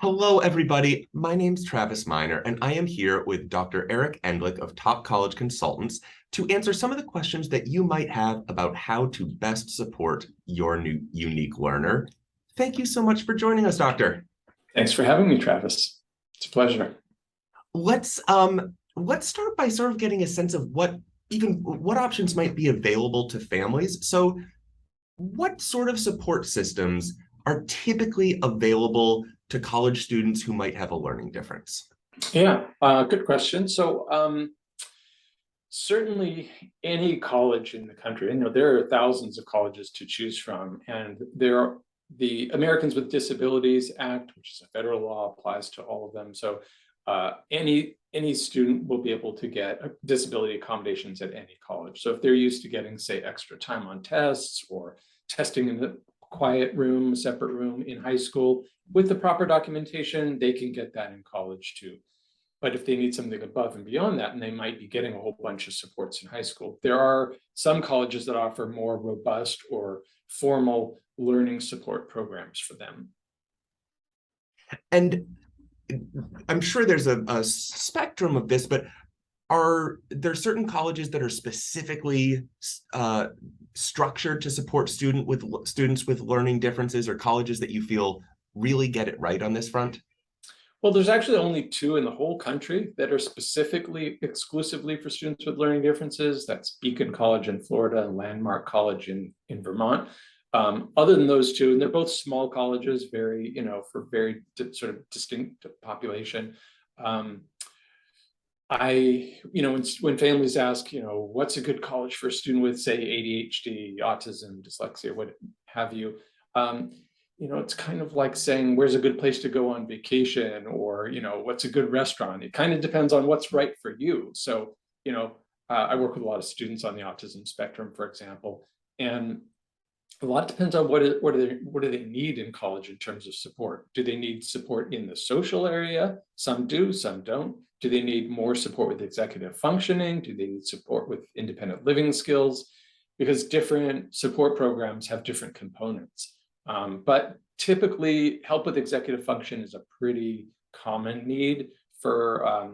Hello, everybody. My name's Travis Miner, and I am here with Dr. Eric Endlich of Top College Consultants to answer some of the questions that you might have about how to best support your new unique learner. Thank you so much for joining us, Doctor. Thanks for having me, Travis. It's a pleasure. Let's start by sort of getting a sense of what options might be available to families. So, what sort of support systems are typically available to college students who might have a learning difference? Yeah, good question. Certainly any college in the country, there are thousands of colleges to choose from, and there are the Americans with Disabilities Act, which is a federal law, applies to all of them. So any student will be able to get disability accommodations at any college. So if they're used to getting, say, extra time on tests or testing in the quiet room, separate room in high school, with the proper documentation, they can get that in college too. But if they need something above and beyond that, and they might be getting a whole bunch of supports in high school, there are some colleges that offer more robust or formal learning support programs for them. And I'm sure there's a spectrum of this, but are there certain colleges that are specifically structured to support students with learning differences, or colleges that you feel really get it right on this front? Well, there's actually only two in the whole country that are specifically exclusively for students with learning differences. That's Beacon College in Florida and Landmark College in Vermont. Other than those two, and they're both small colleges, for very sort of distinct population. When families ask, what's a good college for a student with, say, ADHD, autism, dyslexia, what have you, it's kind of like saying, where's a good place to go on vacation, or, what's a good restaurant? It kind of depends on what's right for you. So, I work with a lot of students on the autism spectrum, for example, and a lot depends on what do they need in college in terms of support. Do they need support in the social area? Some do, some don't. Do they need more support with executive functioning? Do they need support with independent living skills? Because different support programs have different components. But typically, help with executive function is a pretty common need for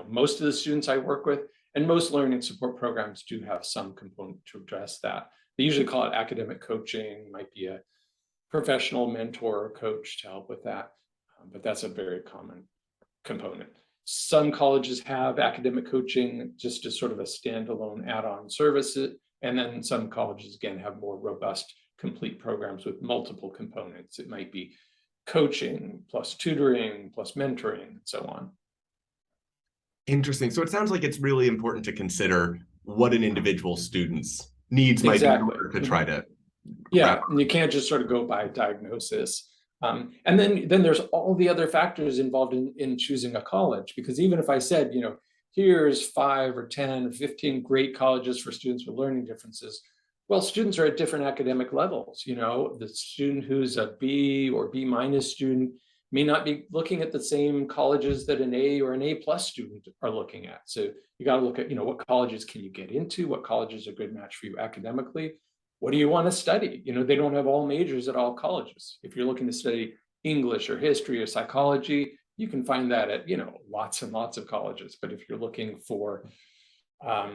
most of the students I work with, and most learning support programs do have some component to address that. They usually call it academic coaching, might be a professional mentor or coach to help with that, but that's a very common component. Some colleges have academic coaching just as sort of a standalone add-on service, and then some colleges, again, have more robust, complete programs with multiple components. It might be coaching plus tutoring plus mentoring and so on. Interesting. So it sounds like it's really important to consider what an individual student's needs might be in Exactly. order to try to Yeah, wrap. and you can't just sort of go by diagnosis. And then there's all the other factors involved in choosing a college, because even if I said, here's 5 or 10 or 15 great colleges for students with learning differences, well, students are at different academic levels. The student who's a B or B minus student may not be looking at the same colleges that an A or an A plus student are looking at. So you got to look at, what colleges can you get into? What colleges are a good match for you academically? What do you want to study? They don't have all majors at all colleges. If you're looking to study English or history or psychology, you can find that at, lots and lots of colleges. But if you're looking for, I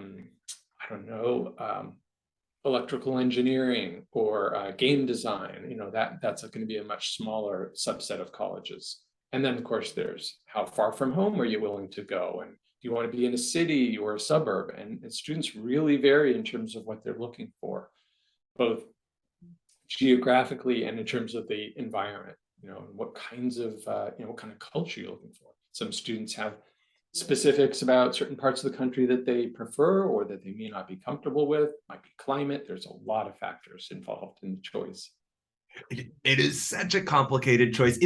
don't know, electrical engineering or game design, that's going to be a much smaller subset of colleges. And then, of course, there's how far from home are you willing to go? And do you want to be in a city or a suburb? And students really vary in terms of what they're looking for, both geographically and in terms of the environment, what kinds of, what kind of culture you're looking for. Some students have specifics about certain parts of the country that they prefer or that they may not be comfortable with. Might be climate. There's a lot of factors involved in the choice. It is such a complicated choice.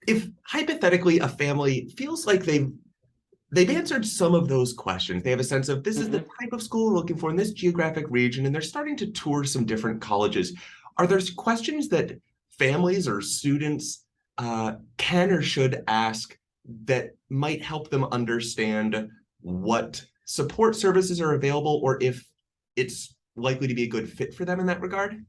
If hypothetically a family feels like they've answered some of those questions, they have a sense of this is the type of school we're looking for in this geographic region, and they're starting to tour some different colleges. Are there questions that families or students can or should ask that might help them understand what support services are available, or if it's likely to be a good fit for them in that regard?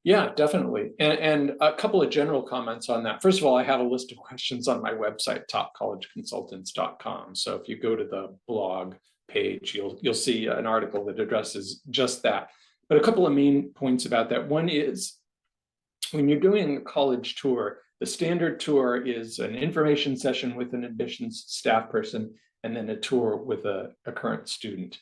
Yeah, definitely. And a couple of general comments on that. First of all, I have a list of questions on my website, topcollegeconsultants.com. So if you go to the blog page, you'll see an article that addresses just that. But a couple of main points about that. One is when you're doing a college tour, the standard tour is an information session with an admissions staff person, and then a tour with a current student.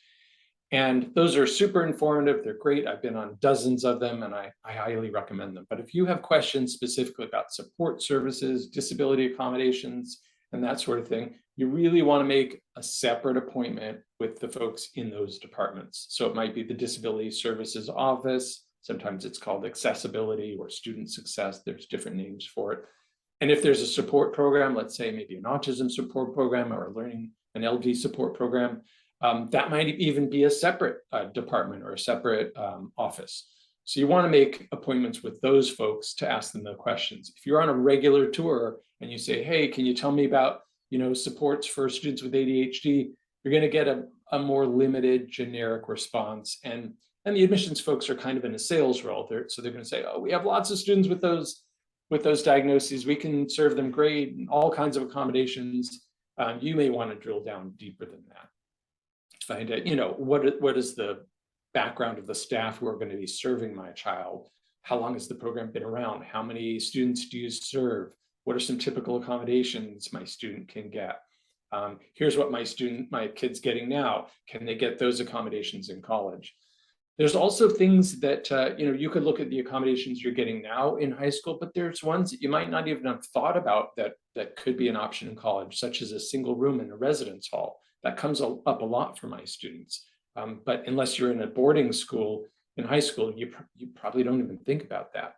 And those are super informative. They're great. I've been on dozens of them, and I highly recommend them. But if you have questions specifically about support services, disability accommodations, and that sort of thing, you really want to make a separate appointment with the folks in those departments. So it might be the Disability Services Office. Sometimes it's called accessibility or student success. There's different names for it. And if there's a support program, let's say maybe an autism support program or an LD support program, that might even be a separate department or a separate office. So you want to make appointments with those folks to ask them the questions. If you're on a regular tour and you say, hey, can you tell me about, supports for students with ADHD, you're going to get a more limited generic response. And the admissions folks are kind of in a sales role. So they're going to say, oh, we have lots of students with those diagnoses. We can serve them great and all kinds of accommodations. You may want to drill down deeper than that. Find out, what is the background of the staff who are going to be serving my child? How long has the program been around? How many students do you serve? What are some typical accommodations my student can get? Here's what my kid's getting now. Can they get those accommodations in college? There's also things that, you could look at the accommodations you're getting now in high school, but there's ones that you might not even have thought about that could be an option in college, such as a single room in a residence hall. That comes up a lot for my students. But unless you're in a boarding school in high school, you probably don't even think about that.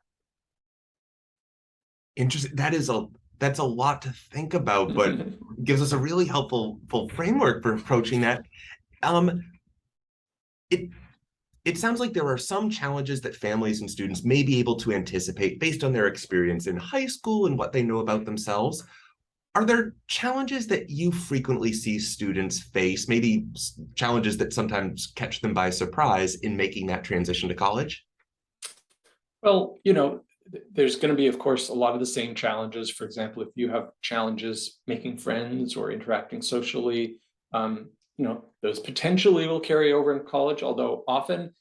Interesting. That's a lot to think about, but gives us a really helpful framework for approaching that. It it sounds like there are some challenges that families and students may be able to anticipate based on their experience in high school and what they know about themselves. Are there challenges that you frequently see students face, maybe challenges that sometimes catch them by surprise in making that transition to college? Well, there's going to be, of course, a lot of the same challenges. For example, if you have challenges making friends or interacting socially, those potentially will carry over in college, although often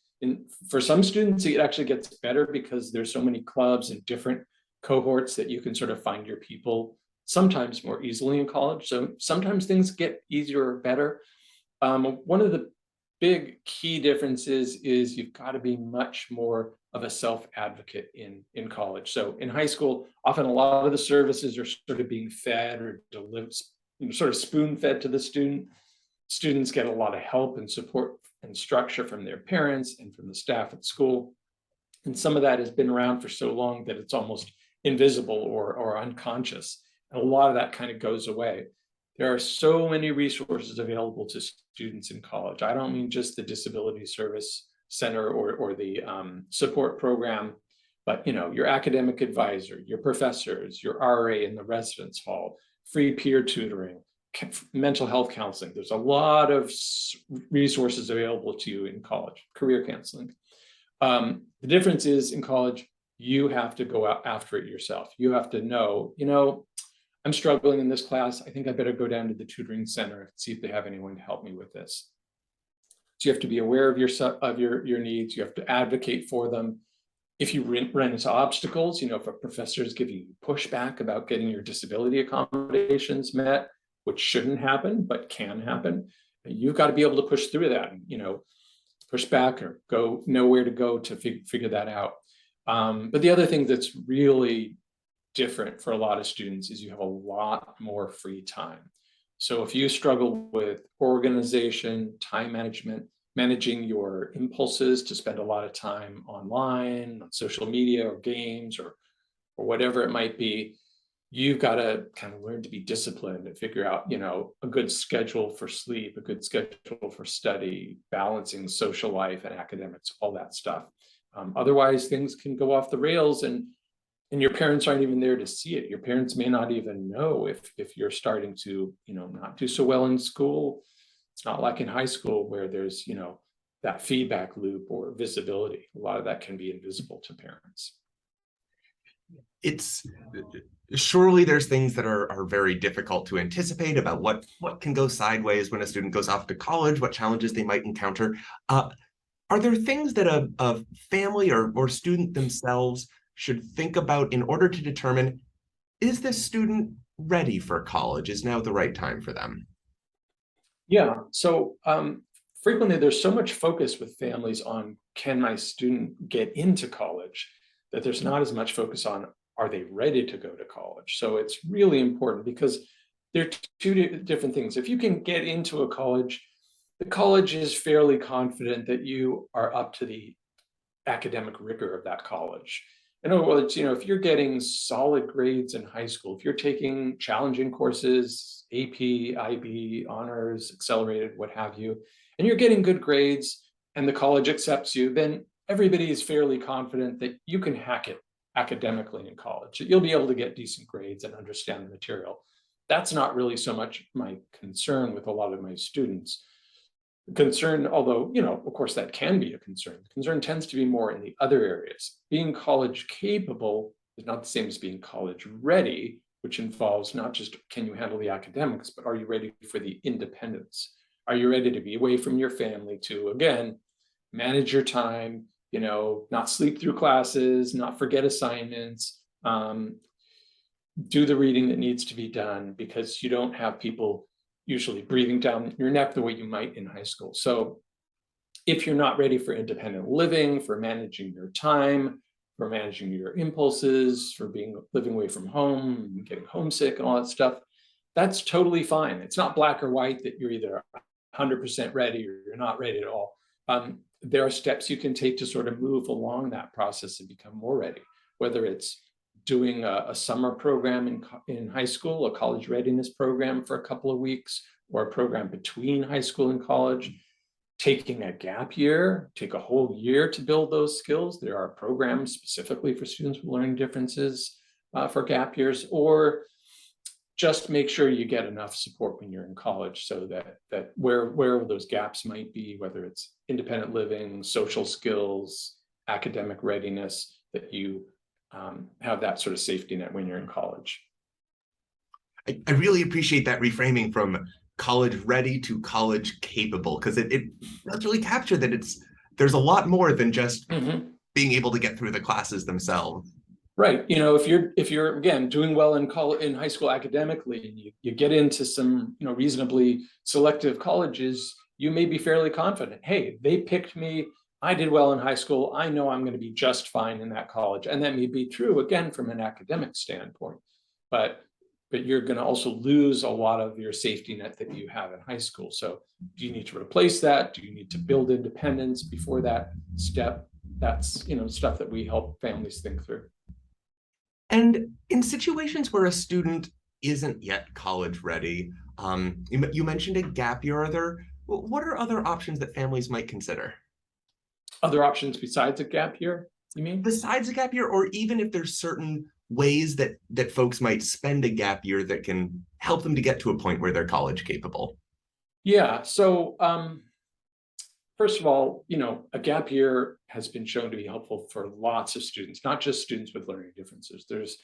for some students, it actually gets better because there's so many clubs and different cohorts that you can sort of find your people sometimes more easily in college. So sometimes things get easier or better. One of the big key differences is you've got to be much more of a self-advocate in college. So in high school, often a lot of the services are sort of being fed or delivered, sort of spoon-fed to the student. Students get a lot of help and support and structure from their parents and from the staff at school. And some of that has been around for so long that it's almost invisible or unconscious. And a lot of that kind of goes away. There are so many resources available to students in college. I don't mean just the Disability Service Center or the support program, but your academic advisor, your professors, your RA in the residence hall, free peer tutoring, mental health counseling. There's a lot of resources available to you in college, career counseling. The difference is in college, you have to go out after it yourself. You have to know, I'm struggling in this class. I think I better go down to the tutoring center and see if they have anyone to help me with this. So you have to be aware of your needs. You have to advocate for them. If you run into obstacles, if a professor is giving you pushback about getting your disability accommodations met, which shouldn't happen, but can happen, you've got to be able to push through that and, push back or know where to go to figure that out. But the other thing that's really different for a lot of students is you have a lot more free time. So if you struggle with organization, time management, managing your impulses to spend a lot of time online, on social media or games or whatever it might be, you've got to kind of learn to be disciplined and figure out, a good schedule for sleep, a good schedule for study, balancing social life and academics, all that stuff. Otherwise, things can go off the rails and your parents aren't even there to see it. Your parents may not even know if you're starting to, not do so well in school. It's not like in high school where there's, that feedback loop or visibility. A lot of that can be invisible to parents. It's surely there's things that are very difficult to anticipate about what can go sideways when a student goes off to college, what challenges they might encounter. Are there things that a family or student themselves should think about in order to determine, is this student ready for college? Is now the right time for them? Yeah, so frequently there's so much focus with families on can my student get into college that there's not as much focus on are they ready to go to college. So it's really important because they're two different things. If you can get into a college, the college is fairly confident that you are up to the academic rigor of that college. In other words, if you're getting solid grades in high school, if you're taking challenging courses, AP, IB, honors, accelerated, what have you, and you're getting good grades and the college accepts you, then everybody is fairly confident that you can hack it academically in college, that you'll be able to get decent grades and understand the material. That's not really so much my concern with a lot of my students. Concern, although, of course, that can be a concern. The concern tends to be more in the other areas. Being college capable is not the same as being college ready, which involves not just can you handle the academics, but are you ready for the independence? Are you ready to be away from your family to, again, manage your time, not sleep through classes, not forget assignments, do the reading that needs to be done because you don't have people usually breathing down your neck the way you might in high school. So if you're not ready for independent living, for managing your time, for managing your impulses, for living away from home, getting homesick and all that stuff, that's totally fine. It's not black or white that you're either 100% ready or you're not ready at all. There are steps you can take to sort of move along that process and become more ready, whether it's doing a summer program in high school, a college readiness program for a couple of weeks, or a program between high school and college, taking a gap year, take a whole year to build those skills. There are programs specifically for students with learning differences for gap years, or just make sure you get enough support when you're in college so that where those gaps might be, whether it's independent living, social skills, academic readiness, that you have that sort of safety net when you're in college. I really appreciate that reframing from college ready to college capable, because it does really capture that there's a lot more than just being able to get through the classes themselves. Right. If you're again doing well in high school academically, and you get into some reasonably selective colleges, you may be fairly confident. Hey, they picked me. I did well in high school. I know I'm going to be just fine in that college, and that may be true again from an academic standpoint. But you're going to also lose a lot of your safety net that you have in high school. So do you need to replace that? Do you need to build independence before that step? That's stuff that we help families think through. And in situations where a student isn't yet college ready, you mentioned a gap year. What are other options that families might consider? Other options besides a gap year, you mean? Besides a gap year, or even if there's certain ways that folks might spend a gap year that can help them to get to a point where they're college capable. Yeah. So first of all, a gap year has been shown to be helpful for lots of students, not just students with learning differences. There's,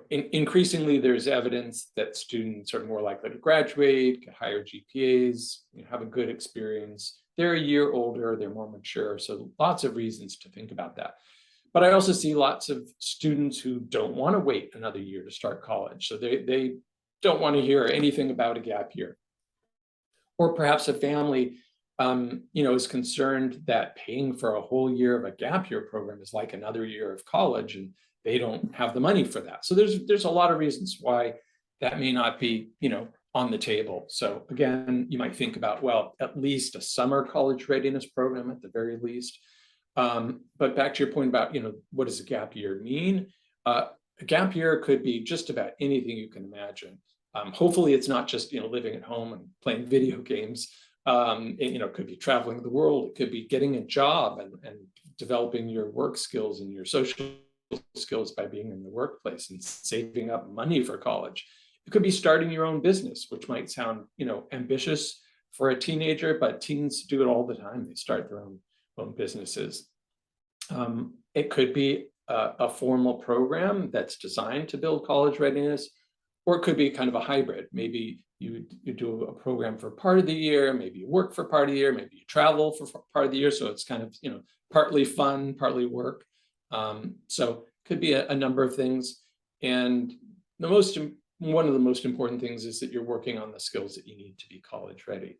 increasingly there's evidence that students are more likely to graduate, get higher GPAs, have a good experience. They're a year older, they're more mature. So lots of reasons to think about that. But I also see lots of students who don't want to wait another year to start college. So they don't want to hear anything about a gap year. Or perhaps a family is concerned that paying for a whole year of a gap year program is like another year of college, and they don't have the money for that. So there's a lot of reasons why that may not be, on the table. So again, you might think about, well, at least a summer college readiness program at the very least. But back to your point about, what does a gap year mean? A gap year could be just about anything you can imagine. Hopefully it's not just, living at home and playing video games. It could be traveling the world. It could be getting a job and developing your work skills and your social skills by being in the workplace and saving up money for college. It could be starting your own business, which might sound, ambitious for a teenager, but teens do it all the time. They start their own businesses. It could be a formal program that's designed to build college readiness, or it could be kind of a hybrid. Maybe you do a program for part of the year, maybe you work for part of the year, maybe you travel for part of the year. So it's kind of, partly fun, partly work. So it could be a number of things. And one of the most important things is that you're working on the skills that you need to be college ready.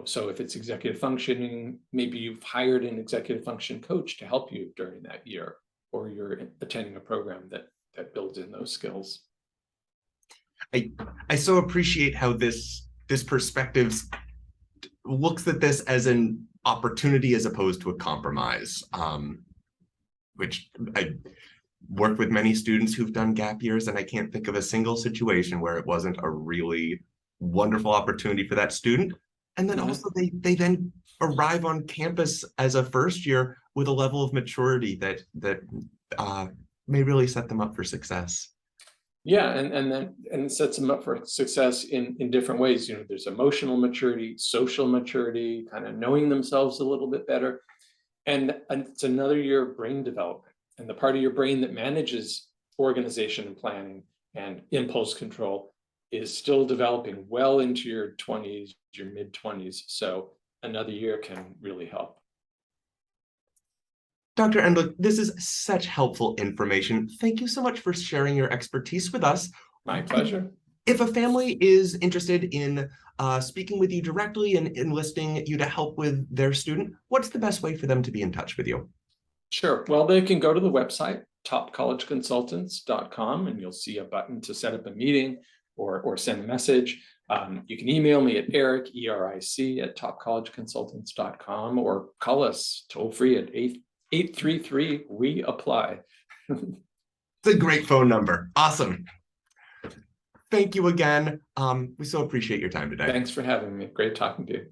So if it's executive functioning, maybe you've hired an executive function coach to help you during that year, or you're attending a program that builds in those skills. I so appreciate how this perspective looks at this as an opportunity as opposed to a compromise, which I worked with many students who've done gap years, and I can't think of a single situation where it wasn't a really wonderful opportunity for that student. And then also they then arrive on campus as a first year with a level of maturity that may really set them up for success. Yeah, and it sets them up for success in different ways. There's emotional maturity, social maturity, kind of knowing themselves a little bit better. And it's another year of brain development. And the part of your brain that manages organization and planning and impulse control is still developing well into your 20s, your mid-20s. So another year can really help. Dr. Endlich, this is such helpful information. Thank you so much for sharing your expertise with us. My pleasure. If a family is interested in speaking with you directly and enlisting you to help with their student, what's the best way for them to be in touch with you? Sure. Well, they can go to the website, topcollegeconsultants.com, and you'll see a button to set up a meeting or send a message. You can email me at Eric, ERIC, at topcollegeconsultants.com, or call us toll free at 833 we apply. It's a great phone number. Awesome. Thank you again. We so appreciate your time today. Thanks for having me. Great talking to you.